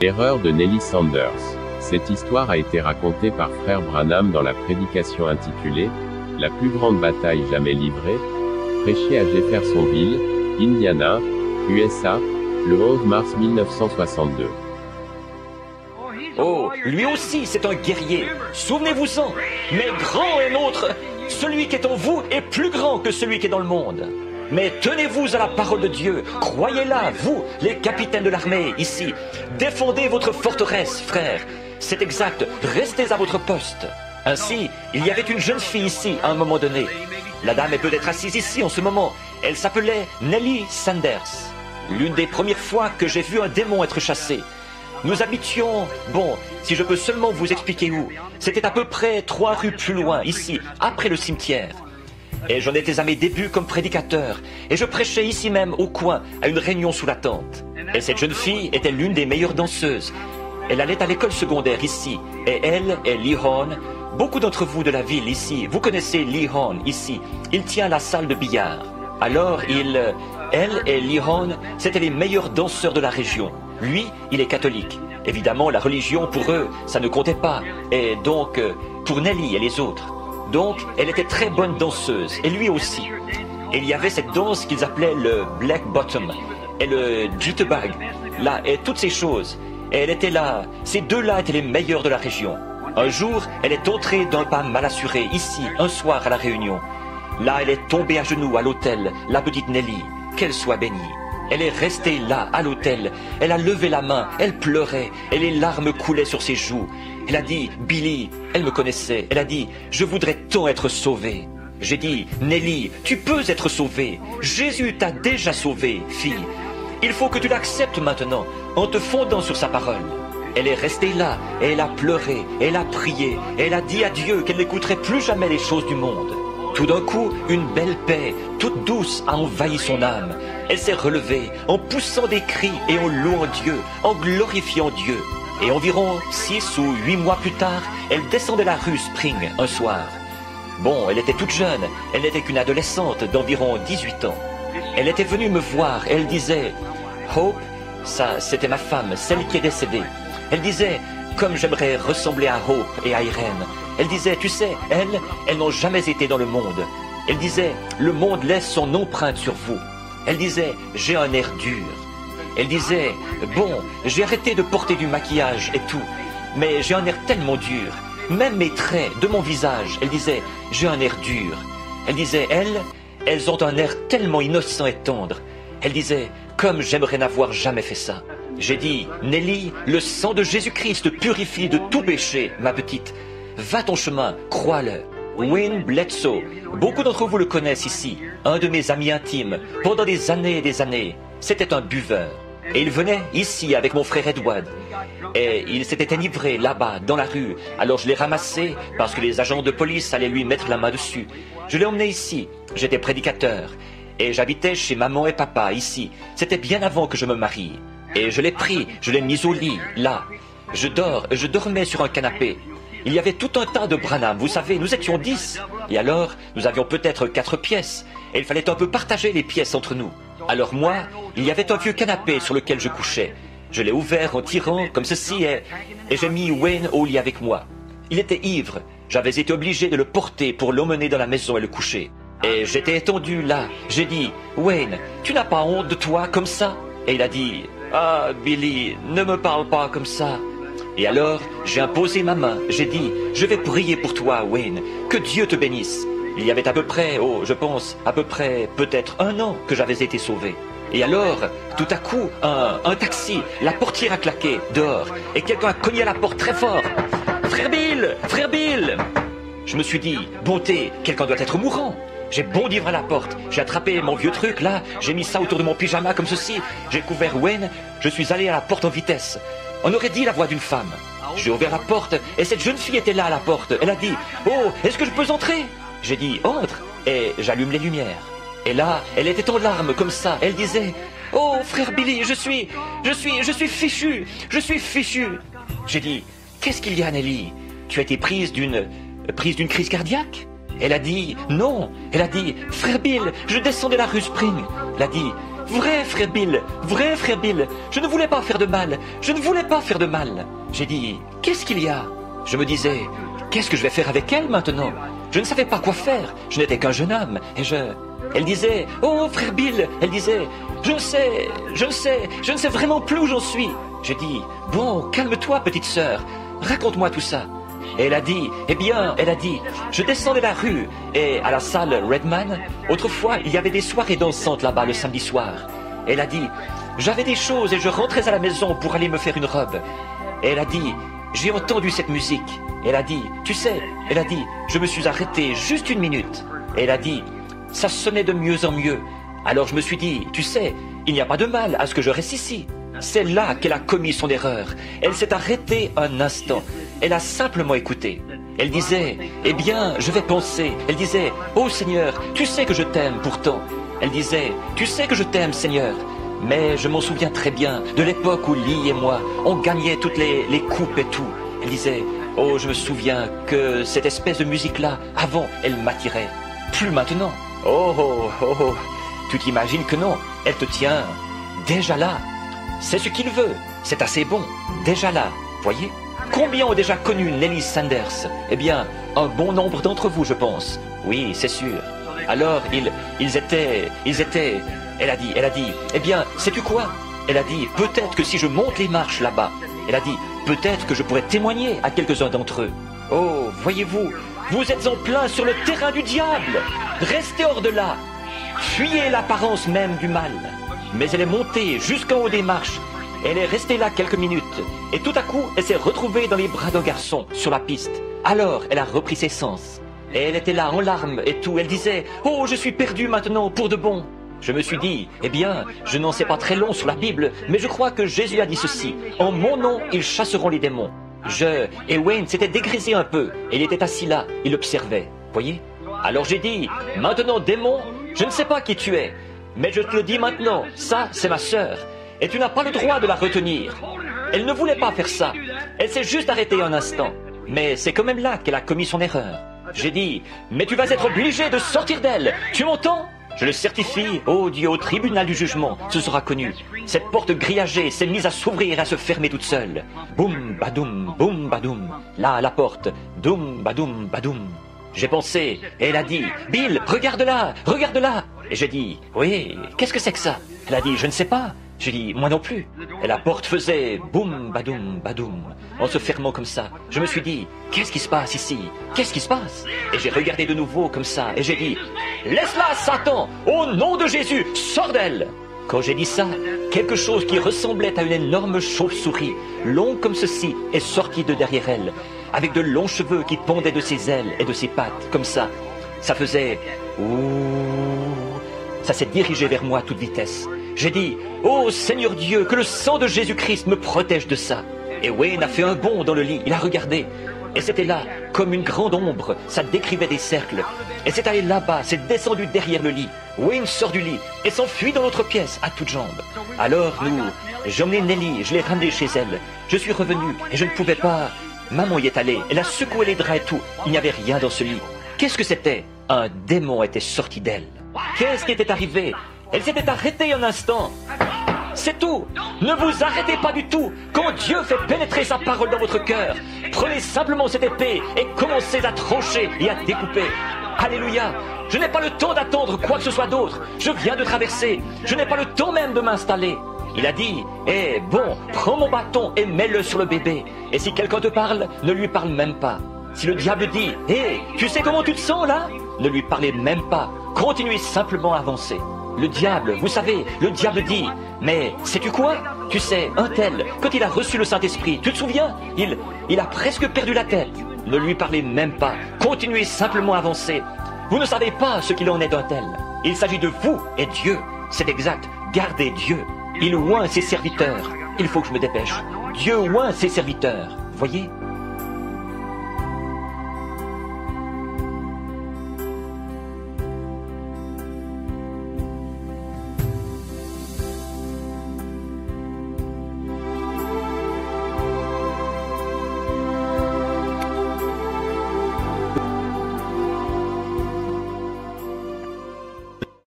L'erreur de Nellie Sanders. Cette histoire a été racontée par Frère Branham dans la prédication intitulée « La plus grande bataille jamais livrée », prêchée à Jeffersonville, Indiana, USA, le 11 mars 1962. Oh, lui aussi c'est un guerrier, souvenez-vous-en, mais grand est notre, celui qui est en vous est plus grand que celui qui est dans le monde. Mais tenez-vous à la parole de Dieu, croyez-la, vous, les capitaines de l'armée, ici. Défendez votre forteresse, frères. C'est exact, restez à votre poste. Ainsi, il y avait une jeune fille ici, à un moment donné. La dame est peut-être assise ici en ce moment. Elle s'appelait Nellie Sanders. L'une des premières fois que j'ai vu un démon être chassé. Nous habitions, bon, si je peux seulement vous expliquer où, c'était à peu près 3 rues plus loin, ici, après le cimetière. Et j'en étais à mes débuts comme prédicateur, et je prêchais ici même, au coin, à une réunion sous la tente. Et cette jeune fille était l'une des meilleures danseuses. Elle allait à l'école secondaire ici, et elle et Lee Horn, beaucoup d'entre vous de la ville ici, vous connaissez Lee Horn ici, il tient la salle de billard. Alors elle et Lee Horn, c'étaient les meilleurs danseurs de la région. Lui, il est catholique. Évidemment, la religion, pour eux, ça ne comptait pas. Et donc, pour Nellie et les autres. Donc, elle était très bonne danseuse, et lui aussi. Et il y avait cette danse qu'ils appelaient le Black Bottom, et le Jitterbug, là, et toutes ces choses. Et elle était là, ces deux-là étaient les meilleurs de la région. Un jour, elle est entrée d'un pas mal assuré, ici, un soir à la réunion. Là, elle est tombée à genoux à l'hôtel, la petite Nellie, qu'elle soit bénie. Elle est restée là, à l'hôtel. Elle a levé la main, elle pleurait, et les larmes coulaient sur ses joues. Elle a dit, Billy, elle me connaissait, elle a dit, je voudrais tant être sauvée. J'ai dit, Nellie, tu peux être sauvée. Jésus t'a déjà sauvée, fille. Il faut que tu l'acceptes maintenant, en te fondant sur sa parole. Elle est restée là, et elle a pleuré, et elle a prié, et elle a dit à Dieu qu'elle n'écouterait plus jamais les choses du monde. Tout d'un coup, une belle paix, toute douce, a envahi son âme. Elle s'est relevée, en poussant des cris et en louant Dieu, en glorifiant Dieu. Et environ 6 ou 8 mois plus tard, elle descendait la rue Spring un soir. Bon, elle était toute jeune, elle n'était qu'une adolescente d'environ 18 ans. Elle était venue me voir et elle disait, Hope, ça c'était ma femme, celle qui est décédée. Elle disait, comme j'aimerais ressembler à Hope et à Irène. Elle disait, tu sais, elles n'ont jamais été dans le monde. Elle disait, le monde laisse son empreinte sur vous. Elle disait, j'ai un air dur. Elle disait, bon, j'ai arrêté de porter du maquillage et tout, mais j'ai un air tellement dur. Même mes traits de mon visage, elle disait, j'ai un air dur. Elle disait, elles ont un air tellement innocent et tendre. Elle disait, comme j'aimerais n'avoir jamais fait ça. J'ai dit, Nellie, le sang de Jésus-Christ te purifie de tout péché, ma petite. Va ton chemin, crois-le. Wayne Bledsoe, beaucoup d'entre vous le connaissent ici, un de mes amis intimes, pendant des années et des années. C'était un buveur. Et il venait ici avec mon frère Edward. Et il s'était enivré là-bas, dans la rue. Alors je l'ai ramassé parce que les agents de police allaient lui mettre la main dessus. Je l'ai emmené ici. J'étais prédicateur. Et j'habitais chez maman et papa, ici. C'était bien avant que je me marie. Et je l'ai pris, je l'ai mis au lit, là. Je dormais sur un canapé. Il y avait tout un tas de Branham, vous savez, nous étions 10. Et alors, nous avions peut-être 4 pièces. Et il fallait un peu partager les pièces entre nous. Alors moi, il y avait un vieux canapé sur lequel je couchais. Je l'ai ouvert en tirant, comme ceci, et j'ai mis Wayne au lit avec moi. Il était ivre. J'avais été obligé de le porter pour l'emmener dans la maison et le coucher. Et j'étais étendu là. J'ai dit, Wayne, tu n'as pas honte de toi comme ça? Et il a dit, ah, Billy, ne me parle pas comme ça. Et alors, j'ai imposé ma main. J'ai dit, je vais prier pour toi, Wayne. Que Dieu te bénisse. Il y avait à peu près, je pense, à peu près, peut-être 1 an que j'avais été sauvé. Et alors, tout à coup, un taxi, la portière a claqué, dehors, et quelqu'un a cogné à la porte très fort. Frère Bill! Frère Bill! Je me suis dit, bonté, quelqu'un doit être mourant. J'ai bondi vers la porte, j'ai attrapé mon vieux truc là, j'ai mis ça autour de mon pyjama comme ceci, j'ai couvert Wayne, je suis allé à la porte en vitesse. On aurait dit la voix d'une femme. J'ai ouvert la porte et cette jeune fille était là à la porte. Elle a dit, oh, est-ce que je peux entrer? J'ai dit, entre, et j'allume les lumières. Et là, elle était en larmes comme ça. Elle disait, oh, frère Billy, je suis fichu, je suis fichu. J'ai dit, qu'est-ce qu'il y a, Nellie? Tu as été prise d'une crise cardiaque? Elle a dit, non. Elle a dit, frère Bill, je descendais la rue Spring. Elle a dit, vrai frère Bill, je ne voulais pas faire de mal, je ne voulais pas faire de mal. J'ai dit, qu'est-ce qu'il y a? Je me disais, qu'est-ce que je vais faire avec elle maintenant? Je ne savais pas quoi faire, je n'étais qu'un jeune homme, et Elle disait, oh frère Bill, elle disait, je ne sais vraiment plus où j'en suis. J'ai dit, bon, calme-toi petite sœur, raconte-moi tout ça. Et elle a dit, je descendais la rue et à la salle Redman, autrefois il y avait des soirées dansantes là-bas le samedi soir. Elle a dit, j'avais des choses et je rentrais à la maison pour aller me faire une robe. Et elle a dit, j'ai entendu cette musique. Elle a dit, tu sais, je me suis arrêté juste une minute. Et elle a dit, ça sonnait de mieux en mieux. Alors je me suis dit, tu sais, il n'y a pas de mal à ce que je reste ici. C'est là qu'elle a commis son erreur. Elle s'est arrêtée un instant. Elle a simplement écouté. Elle disait, eh bien, je vais penser. Elle disait, oh Seigneur, tu sais que je t'aime pourtant. Elle disait, tu sais que je t'aime Seigneur. Mais je m'en souviens très bien de l'époque où Lee et moi, on gagnait toutes les coupes et tout. Elle disait, oh, je me souviens que cette espèce de musique-là, avant, elle m'attirait. Plus maintenant. Oh, tu t'imagines que non, elle te tient déjà là. C'est ce qu'il veut, c'est assez bon, déjà là, voyez. Combien ont déjà connu Nelly Sanders? Eh bien, un bon nombre d'entre vous, je pense. Oui, c'est sûr. Alors, ils étaient... Elle a dit, eh bien, sais-tu quoi? Elle a dit, peut-être que si je monte les marches là-bas, elle a dit, peut-être que je pourrais témoigner à quelques-uns d'entre eux. Oh, voyez-vous, vous êtes en plein sur le terrain du diable. Restez hors de là. Fuyez l'apparence même du mal. Mais elle est montée jusqu'en haut des marches. Elle est restée là quelques minutes. Et tout à coup, elle s'est retrouvée dans les bras d'un garçon, sur la piste. Alors, elle a repris ses sens. Et elle était là en larmes et tout. Elle disait, oh, je suis perdue maintenant pour de bon. Je me suis dit, eh bien, je n'en sais pas très long sur la Bible, mais je crois que Jésus a dit ceci. En mon nom, ils chasseront les démons. Et Wayne s'était dégrisé un peu. Et il était assis là, il observait. Voyez? Alors j'ai dit, maintenant démon, je ne sais pas qui tu es, mais je te le dis maintenant, ça c'est ma sœur, et tu n'as pas le droit de la retenir. Elle ne voulait pas faire ça, elle s'est juste arrêtée un instant, mais c'est quand même là qu'elle a commis son erreur. J'ai dit, mais tu vas être obligé de sortir d'elle, tu m'entends? Je le certifie, oh Dieu, au tribunal du jugement, ce sera connu. Cette porte grillagée s'est mise à s'ouvrir et à se fermer toute seule. Boum, badoum, là, la porte, doum, badoum. J'ai pensé, et elle a dit, Bill, regarde-la. Et j'ai dit, oui, qu'est-ce que c'est que ça? Elle a dit, je ne sais pas. J'ai dit, moi non plus. Et la porte faisait boum, badoum, en se fermant comme ça. Je me suis dit, qu'est-ce qui se passe ici? Qu'est-ce qui se passe? Et j'ai regardé de nouveau comme ça, et j'ai dit, laisse-la, Satan, au nom de Jésus, sors d'elle. Quand j'ai dit ça, quelque chose qui ressemblait à une énorme chauve-souris, longue comme ceci, est sorti de derrière elle, avec de longs cheveux qui pendaient de ses ailes et de ses pattes, comme ça. Ça faisait ouh. Ça s'est dirigé vers moi à toute vitesse. J'ai dit, oh Seigneur Dieu, que le sang de Jésus-Christ me protège de ça. Et Wayne a fait un bond dans le lit, il a regardé. Et c'était là, comme une grande ombre, ça décrivait des cercles. Et c'est allé là-bas, c'est descendu derrière le lit. Wayne sort du lit et s'enfuit dans l'autre pièce, à toutes jambes. Alors j'ai emmené Nelly, je l'ai ramenée chez elle. Je suis revenu et je ne pouvais pas... Maman y est allée, elle a secoué les draps et tout. Il n'y avait rien dans ce lit. Qu'est-ce que c'était? Un démon était sorti d'elle. Qu'est-ce qui était arrivé? Elle s'était arrêtée un instant. C'est tout. Ne vous arrêtez pas du tout. Quand Dieu fait pénétrer sa parole dans votre cœur, prenez simplement cette épée et commencez à trancher et à découper. Alléluia. Je n'ai pas le temps d'attendre quoi que ce soit d'autre. Je viens de traverser. Je n'ai pas le temps même de m'installer. Il a dit, bon, prends mon bâton et mets-le sur le bébé. Et si quelqu'un te parle, ne lui parle même pas. Si le diable dit, tu sais comment tu te sens là? Ne lui parlez même pas. Continuez simplement à avancer. Le diable, vous savez, le diable dit, mais sais-tu quoi? Tu sais, un tel, quand il a reçu le Saint-Esprit, tu te souviens? Il a presque perdu la tête. Ne lui parlez même pas. Continuez simplement à avancer. Vous ne savez pas ce qu'il en est d'un tel. Il s'agit de vous et Dieu. C'est exact. Gardez Dieu. Il oint ses serviteurs. Il faut que je me dépêche. Dieu oint ses serviteurs. Voyez?